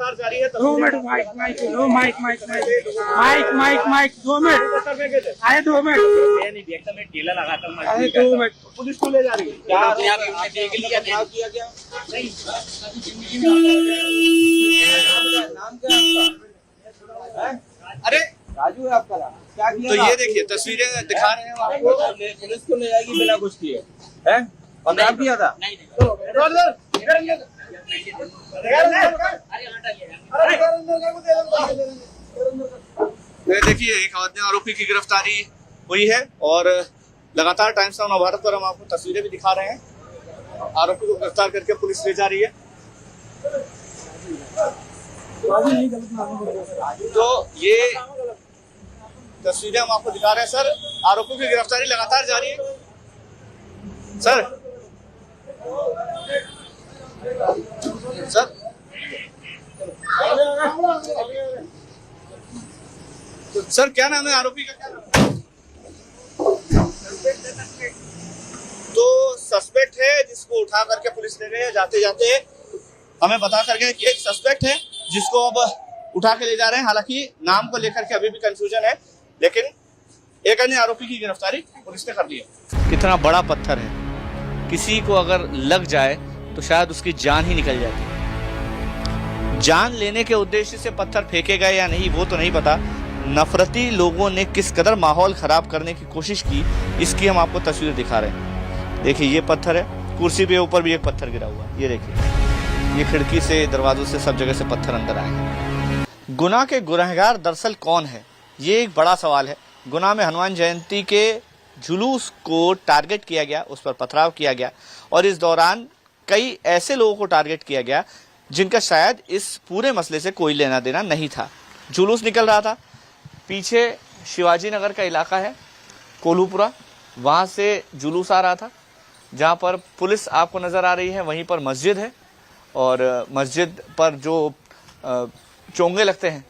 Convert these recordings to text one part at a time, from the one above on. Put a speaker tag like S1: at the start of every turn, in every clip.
S1: लगातार जारी है।
S2: 2 मिनट माइक 2 मिनट आए 2 मिनट आए 2 मिनट
S1: पुलिस को ले जा रही है। क्या
S3: अपने आप ही देख लिया
S1: क्या किया गया? नाम क्या है आपका?
S3: अरे
S1: राजू है आपका नाम? क्या किया?
S3: तो ये देखिए तस्वीरें दिखा रहे हैं आपको।
S1: पुलिस को ले जाएगी बिना कुछ किए हैं? और नाम किया था?
S3: देखिए एक आरोपी की गिरफ्तारी हुई है और लगातार टाइम्स ऑफ भारत पर हम आपको तस्वीरें भी दिखा रहे हैं। आरोपी को गिरफ्तार करके पुलिस ले जा रही है। तो ये तस्वीरें हम आपको दिखा रहे हैं। सर, आरोपियों की गिरफ्तारी लगातार जारी है। सर सर क्या नाम है आरोपी का? क्या नाम? तो सस्पेक्ट है जिसको उठा करके पुलिस ले गई है। जाते जाते हमें बता करके कि एक सस्पेक्ट है जिसको अब उठा के ले जा रहे हैं। हालांकि नाम को लेकर के अभी भी कंफ्यूजन है, लेकिन एक अन्य आरोपी की गिरफ्तारी पुलिस ने कर ली है। कितना बड़ा पत्थर है, किसी को अगर लग जाए तो शायद उसकी जान ही निकल जाती। जान लेने के उद्देश्य से पत्थर फेंके गए या नहीं वो तो नहीं पता। नफरती लोगों ने किस कदर माहौल खराब करने की कोशिश की, इसकी हम आपको तस्वीर दिखा रहे हैं। देखिए ये पत्थर है, कुर्सी के ऊपर भी एक पत्थर गिरा हुआ है। ये देखिए, ये खिड़की से, दरवाजों से, सब जगह से पत्थर अंदर आए हैं। गुनाह के गुनहगार दरअसल कौन है, ये एक बड़ा सवाल है। गुनाह में हनुमान जयंती के जुलूस को टारगेट किया गया, उस पर पथराव किया गया और इस दौरान कई ऐसे लोगों को टारगेट किया गया जिनका शायद इस पूरे मसले से कोई लेना देना नहीं था। जुलूस निकल रहा था, पीछे शिवाजी नगर का इलाका है, कोल्हूपुरा, वहाँ से जुलूस आ रहा था। जहाँ पर पुलिस आपको नज़र आ रही है वहीं पर मस्जिद है और मस्जिद पर जो चोंगे लगते हैं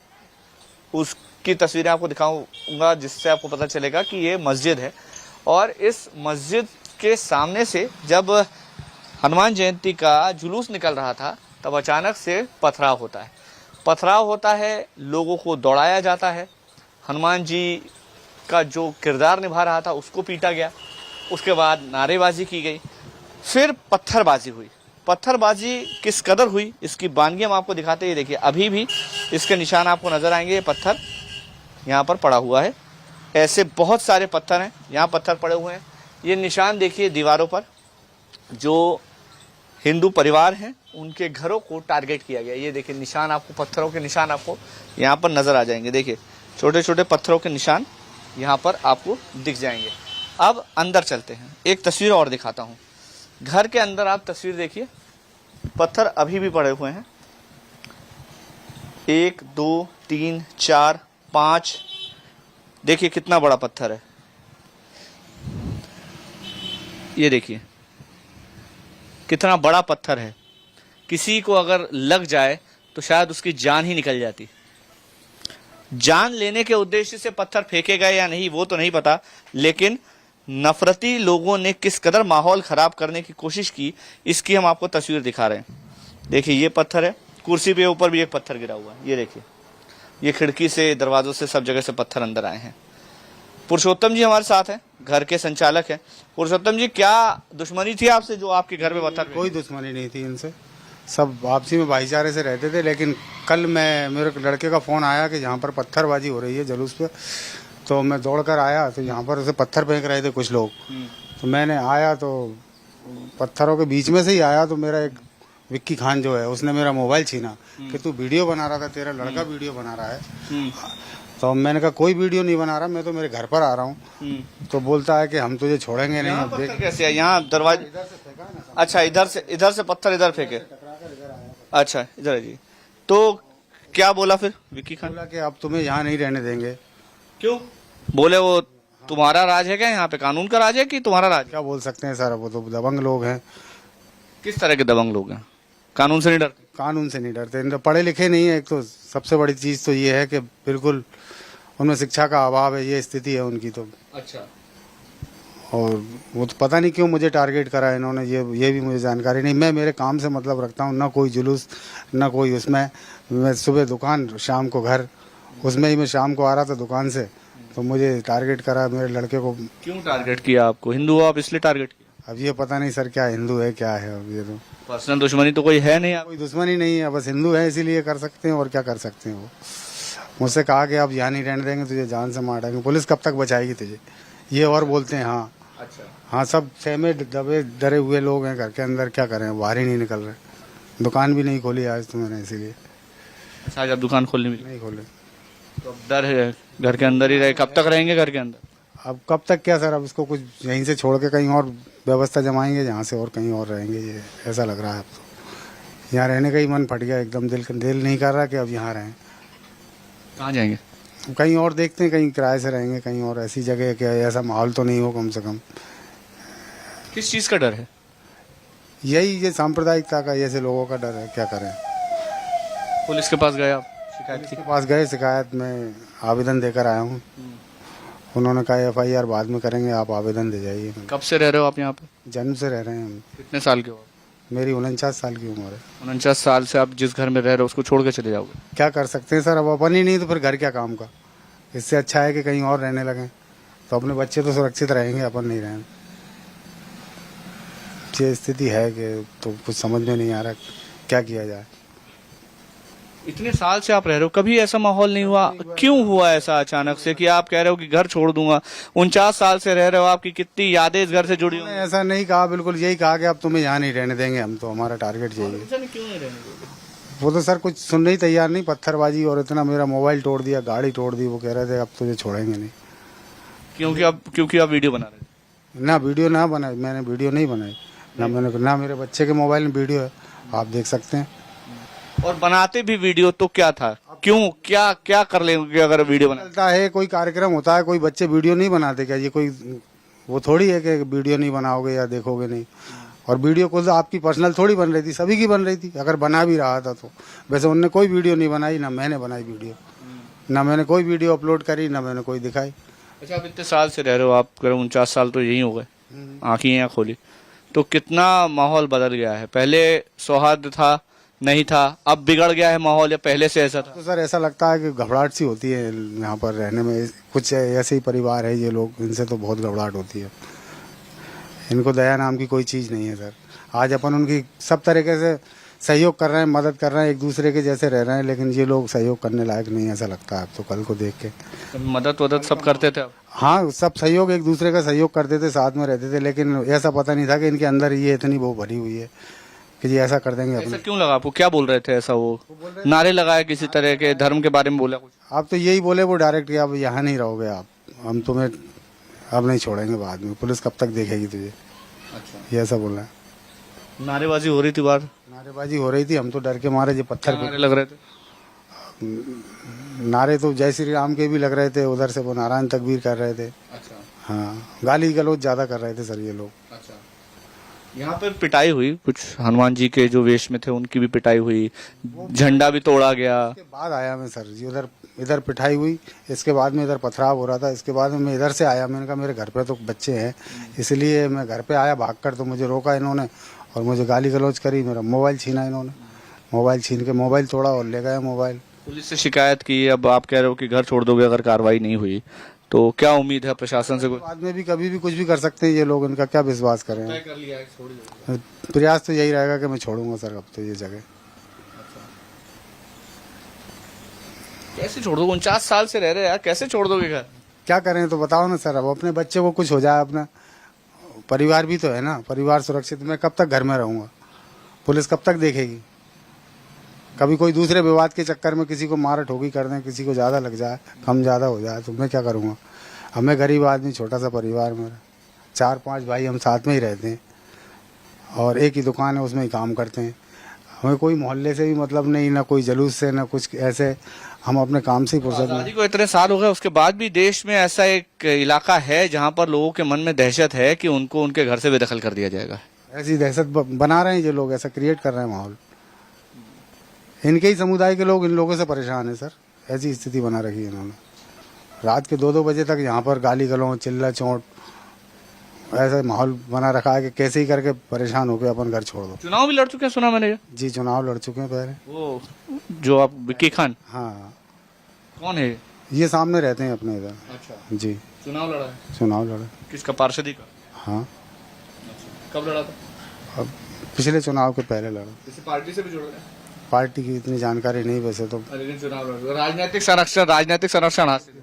S3: उसकी तस्वीरें आपको दिखाऊंगा, जिससे आपको पता चलेगा कि ये मस्जिद है। और इस मस्जिद के सामने से जब हनुमान जयंती का जुलूस निकल रहा था तब अचानक से पथराव होता है। पथराव होता है, लोगों को दौड़ाया जाता है, हनुमान जी का जो किरदार निभा रहा था उसको पीटा गया, उसके बाद नारेबाजी की गई, फिर पत्थरबाजी हुई। पत्थरबाजी किस कदर हुई इसकी बानगी हम आपको दिखाते हैं। देखिए अभी भी इसके निशान आपको नजर आएंगे। ये पत्थर यहाँ पर पड़ा हुआ है, ऐसे बहुत सारे पत्थर हैं, यहाँ पत्थर पड़े हुए हैं। ये निशान देखिए दीवारों पर, जो हिंदू परिवार हैं उनके घरों को टारगेट किया गया। ये देखिए निशान आपको, पत्थरों के निशान आपको यहाँ पर नजर आ जाएंगे। देखिए छोटे छोटे पत्थरों के निशान यहाँ पर आपको दिख जाएंगे। अब अंदर चलते हैं, एक तस्वीर और दिखाता हूँ। घर के अंदर आप तस्वीर देखिए, पत्थर अभी भी पड़े हुए हैं। 1 2 3 4 5, देखिए कितना बड़ा पत्थर है। ये देखिए कितना बड़ा पत्थर है, किसी को अगर लग जाए तो शायद उसकी जान ही निकल जाती। जान लेने के उद्देश्य से पत्थर फेंके गए या नहीं वो तो नहीं पता, लेकिन नफरती लोगों ने किस कदर माहौल खराब करने की कोशिश की, इसकी हम आपको तस्वीर दिखा रहे हैं। देखिए ये पत्थर है, कुर्सी के ऊपर भी एक पत्थर गिरा हुआ है। ये देखिए, ये खिड़की से, दरवाजों से, सब जगह से पत्थर अंदर आए हैं। पुरुषोत्तम जी हमारे साथ हैं, घर के संचालक हैं। पुरुषोत्तम जी, क्या दुश्मनी थी आपसे जो आपके घर में पत्थर?
S4: कोई दुश्मनी नहीं थी इनसे, सब आपसी में भाईचारे से रहते थे। लेकिन कल मेरे लड़के का फ़ोन आया कि यहाँ पर पत्थरबाजी हो रही है जुलूस पे, तो मैं दौड़ कर आया तो यहाँ पर उसे पत्थर फेंक रहे थे कुछ लोग। तो मैंने आया तो पत्थरों के बीच में से ही आया, तो मेरा एक विक्की खान जो है उसने मेरा मोबाइल छीना कि तू वीडियो बना रहा था, तेरा लड़का वीडियो बना रहा है। तो मैंने कहा कोई वीडियो नहीं बना रहा, मैं तो मेरे घर पर आ रहा हूँ। तो बोलता है कि हम तुझे छोड़ेंगे नहीं।
S3: अब देख कैसे है यहाँ दरवाजे? अच्छा, इधर से पत्थर इधर फेंके। अच्छा इधर है जी। तो क्या बोला फिर विक्की खान?
S4: बोला कि अब तुम्हें यहाँ नहीं रहने देंगे।
S3: क्यों बोले? वो तुम्हारा राज है क्या यहाँ पे? कानून का राज है कि तुम्हारा राज?
S4: क्या बोल सकते हैं सर, वो तो दबंग लोग हैं।
S3: किस तरह के दबंग लोग हैं? कानून से नहीं डरते?
S4: कानून से नहीं डरते, इनके पढ़े लिखे नहीं है। एक तो सबसे बड़ी चीज तो ये है कि बिल्कुल उनमें शिक्षा का अभाव है, ये स्थिति है उनकी। तो
S3: अच्छा,
S4: और वो तो पता नहीं क्यों मुझे टारगेट करा है इन्होंने, ये भी मुझे जानकारी नहीं। मैं मेरे काम से मतलब रखता हूँ, ना कोई जुलूस ना कोई उसमें। मैं सुबह दुकान, शाम को घर, उसमें ही मैं शाम को आ रहा था दुकान से, तो मुझे टारगेट करा मेरे लड़के को।
S3: क्यों टारगेट किया आपको? हिंदू हो आप इसलिए टारगेट किया?
S4: अब ये पता नहीं सर क्या हिंदू है क्या है, अब ये तो
S3: पर्सनल दुश्मनी तो कोई है नहीं आप?
S4: कोई दुश्मनी नहीं है, बस हिंदू है इसीलिए कर सकते हैं, और क्या कर सकते हैं। वो मुझसे कहा कि आप यहाँ नहीं रहने देंगे, तुझे जान से मार देंगे, पुलिस कब तक बचाएगी तुझे, ये और बोलते हैं। हाँ
S3: अच्छा,
S4: हाँ, सब सहमे दबे डरे हुए लोग हैं घर के अंदर, क्या करें, बाहर ही नहीं निकल रहे। दुकान भी नहीं खोली आज तो मैंने, इसीलिए
S3: अच्छा आज आप दुकान खोलने भी
S4: नहीं खोले।
S3: तो अब डर है, घर के अंदर ही रहे, कब तक रहेंगे घर के अंदर?
S4: अब कब तक क्या सर, अब इसको कुछ यहीं से छोड़ के कहीं और व्यवस्था जमाएंगे, जहाँ से और कहीं और रहेंगे, ये ऐसा लग रहा है। अब तो यहाँ रहने का ही मन फट गया एकदम, दिल नहीं कर रहा कि अब यहाँ रहें।
S3: कहाँ जाएंगे?
S4: कहीं और देखते हैं, कहीं किराए से रहेंगे कहीं और, ऐसी जगह क्या ऐसा माहौल तो नहीं हो कम से कम।
S3: किस चीज़ का डर है?
S4: यही ये सांप्रदायिकता का, ऐसे लोगों का डर है, क्या करें।
S3: पुलिस के पास गए आप, शिकायत की?
S4: इसके पास गए, शिकायत में आवेदन देकर आया हूँ। उन्होंने कहा FIR बाद में करेंगे, आप आवेदन दे जाइए।
S3: कब से रह रहे हो आप यहाँ पे?
S4: जन्म से रह रहे हैं हम।
S3: कितने साल के हो?
S4: मेरी 49 साल की उम्र है।
S3: 49 साल से आप जिस घर में रह रहे हो उसको छोड़ के चले जाओगे?
S4: क्या कर सकते हैं सर, अब अपन ही नहीं तो फिर घर क्या काम का। इससे अच्छा है कि कहीं और रहने लगे, तो अपने बच्चे तो सुरक्षित रहेंगे, अपन नहीं रहेंगे। ये स्थिति है कि तो कुछ समझ में नहीं आ रहा क्या किया जाए।
S3: इतने साल से आप रह रहे हो, कभी ऐसा माहौल नहीं हुआ? क्यों हुआ ऐसा अचानक से कि आप कह रहे हो कि घर छोड़ दूंगा? 49 साल से रह रहे हो, आपकी कितनी यादें इस घर से जुड़ी हुई?
S4: ऐसा नहीं कहा, बिल्कुल यही कहा कि अब तुम्हें यहाँ नहीं रहने देंगे हम, तो हमारा टारगेट यही है।
S3: क्यों नहीं रहने देंगे?
S4: वो तो सर कुछ सुनने ही तैयार नहीं, पत्थरबाजी, और इतना मेरा मोबाइल तोड़ दिया, गाड़ी तोड़ दी। वो कह रहे थे अब तुझे छोड़ेंगे नहीं।
S3: क्योंकि आप वीडियो बना रहे थे?
S4: ना वीडियो ना बनाई, मैंने वीडियो नहीं बनाई, ना मेरे बच्चे के मोबाइल में वीडियो है, आप देख सकते हैं।
S3: और बनाते भी वीडियो तो क्या था? क्यों, क्या कर लेंगे अगर वीडियो बना?
S4: चलता है, कोई कार्यक्रम होता है, कोई बच्चे वीडियो नहीं बनाते क्या? ये कोई वो थोड़ी है कि वीडियो नहीं बनाओगे या देखोगे नहीं। और वीडियो को आपकी पर्सनल थोड़ी बन रही थी, सभी की बन रही थी, अगर बना भी रहा था तो। वैसे उनने कोई वीडियो नहीं बनाई, ना मैंने बनाई वीडियो, ना मैंने कोई वीडियो अपलोड करी, ना मैंने कोई दिखाई।
S3: अच्छा, आप इतने साल से रह रहे हो, आप कह रहे हो 49 साल तो यही हो गए, आंखें यहाँ खोली, तो कितना माहौल बदल गया है? पहले सौहार्द था, नहीं था, अब बिगड़ गया है माहौल, या पहले से ऐसा था?
S4: तो सर ऐसा लगता है कि घबराहट सी होती है यहाँ पर रहने में। कुछ ऐसे ही परिवार है ये लोग, इनसे तो बहुत घबराहट होती है। इनको दया नाम की कोई चीज़ नहीं है सर। आज अपन उनकी सब तरीके से सहयोग कर रहे हैं, मदद कर रहे हैं, एक दूसरे के जैसे रह रहे हैं, लेकिन ये लोग सहयोग करने लायक नहीं, ऐसा लगता है अब तो कल को देख के।
S3: मदद सब करते थे?
S4: हाँ, सब सहयोग, एक दूसरे का सहयोग करते थे, साथ में रहते थे, लेकिन ऐसा पता नहीं था कि इनके अंदर ये इतनी वो भरी हुई है कि ये ऐसा कर देंगे।
S3: ऐसा क्यों लगा आपको? क्या बोल रहे थे ऐसा? वो नारे लगाए किसी तरह के, धर्म के बारे में बोला कुछ?
S4: आप तो यही बोले वो डायरेक्ट कि आप यहाँ नहीं रहोगे, आप हम तुम्हें अब नहीं छोड़ेंगे, बाद में पुलिस कब तक देखेगी तुझे।
S3: अच्छा,
S4: ये ऐसा बोल रहा है।
S3: नारेबाजी हो रही थी बाहर?
S4: नारेबाजी हो रही थी, हम तो डर के मारे, जो पत्थर
S3: नारे लग रहे थे?
S4: नारे तो जय श्री राम के भी लग रहे थे, उधर से वो नारायण तकबीर कर रहे थे।
S3: अच्छा,
S4: हाँ, गाली गलौज ज्यादा कर रहे थे सर ये लोग।
S3: अच्छा, यहाँ पर पिटाई हुई, कुछ हनुमान जी के जो वेश में थे उनकी भी पिटाई हुई, झंडा भी तोड़ा गया।
S4: इसके बाद आया मैं सर जी, इधर पिटाई हुई, इसके बाद में इधर पथराव हो रहा था, इसके बाद में मैं इधर से आया। मैंने कहा मेरे घर पे तो बच्चे हैं, इसलिए मैं घर पे आया भागकर, तो मुझे रोका इन्होंने और मुझे गाली गलौज करी, मेरा मोबाइल छीना इन्होंने, मोबाइल छीन के मोबाइल तोड़ा और ले गया मोबाइल।
S3: पुलिस से शिकायत की, अब आप कह रहे हो कि घर छोड़ दोगे अगर कार्रवाई नहीं हुई, तो क्या उम्मीद है प्रशासन से?
S4: बाद में भी कभी भी कुछ भी कर सकते हैं ये लोग, इनका क्या विश्वास करें।
S3: कर लिया है, छोड़ दिया।
S4: प्रयास तो यही रहेगा कि मैं छोड़ूंगा सर अब तो ये जगह।
S3: कैसे छोड़ दोगे? 49 साल से रह रहे यार, कैसे छोड़ दोगे घर?
S4: क्या करें तो बताओ ना सर, अब अपने बच्चे को कुछ हो जाए, अपना परिवार भी तो है ना, परिवार सुरक्षित। मैं कब तक घर में रहूंगा, पुलिस कब तक देखेगी? कभी कोई दूसरे विवाद के चक्कर में किसी को मार ठोकी कर दें, किसी को ज़्यादा लग जाए, कम ज़्यादा हो जाए, तो मैं क्या करूँगा? अब मैं गरीब आदमी, छोटा सा परिवार मेरा, 4-5 भाई हम साथ में ही रहते हैं और एक ही दुकान है, उसमें ही काम करते हैं। हमें कोई मोहल्ले से भी मतलब नहीं, ना कोई जुलूस से, ना कुछ ऐसे, हम अपने काम से ही फुर्सत में।
S3: आजादी को इतने साल हो गए, उसके बाद भी देश में ऐसा एक इलाका है जहाँ पर लोगों के मन में दहशत है कि उनको उनके घर से बेदखल कर दिया जाएगा।
S4: ऐसी दहशत बना रहे हैं ये लोग, ऐसा क्रिएट कर रहे हैं माहौल। इनके ही समुदाय के लोग इन लोगों से परेशान है सर, ऐसी स्थिति बना रखी है इन्होंने। रात के 2-2 बजे तक यहाँ पर गाली गलौज, चिल्ला चोट, ऐसा माहौल बना रखा है कि कैसे ही करके परेशान होकर अपन घर छोड़ दो।
S3: चुनाव भी लड़ चुके हैं सुना मैंने ये।
S4: जी चुनाव लड़ चुके हैं पहले।
S3: वो जो आप विक्की खान,
S4: हाँ
S3: कौन है?
S4: ये सामने रहते हैं अपने इधर।
S3: अच्छा,
S4: जी
S3: चुनाव लड़ा है।
S4: चुनाव लड़े।
S3: किसका? पार्षदी का?
S4: हाँ
S3: कब लड़ा था?
S4: अब पिछले चुनाव के पहले लड़ा।
S3: किसी पार्टी से भी जुड़ गए?
S4: पार्टी की इतनी जानकारी नहीं वैसे तो।
S3: लेकिन चुनाव लड़ रहे। राजनीतिक संरक्षण हासिल।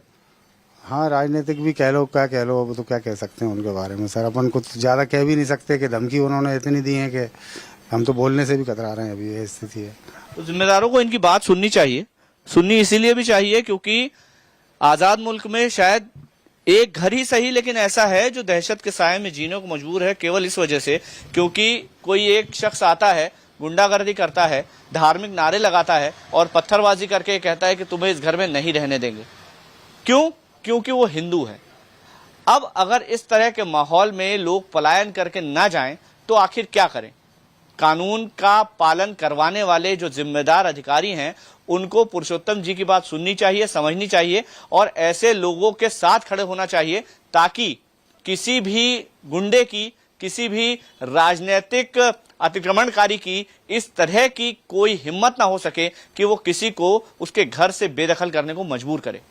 S4: हाँ राजनीतिक भी कह लो क्या कह लो, अब तो क्या कह सकते हैं उनके बारे में सर। अपन कुछ ज़्यादा कह भी नहीं सकते कि धमकी उन्होंने इतनी दी है कि हम तो बोलने से भी कतरा रहे हैं। अभी ये स्थिति है।
S3: तो जिम्मेदारों को इनकी बात सुननी चाहिए। सुननी इसीलिए भी चाहिए क्योंकि आजाद मुल्क में शायद एक घर ही सही लेकिन ऐसा है जो दहशत के साए में जीने को मजबूर है, केवल इस वजह से क्योंकि कोई एक शख्स आता है, गुंडागर्दी करता है, धार्मिक नारे लगाता है और पत्थरबाजी करके कहता है कि तुम्हें इस घर में नहीं रहने देंगे। क्यों? क्योंकि वो हिंदू है। अब अगर इस तरह के माहौल में लोग पलायन करके ना जाएं तो आखिर क्या करें? कानून का पालन करवाने वाले जो जिम्मेदार अधिकारी हैं उनको पुरुषोत्तम जी की बात सुननी चाहिए, समझनी चाहिए और ऐसे लोगों के साथ खड़े होना चाहिए ताकि किसी भी गुंडे की, किसी भी राजनीतिक अतिक्रमणकारी की इस तरह की कोई हिम्मत ना हो सके कि वो किसी को उसके घर से बेदखल करने को मजबूर करे।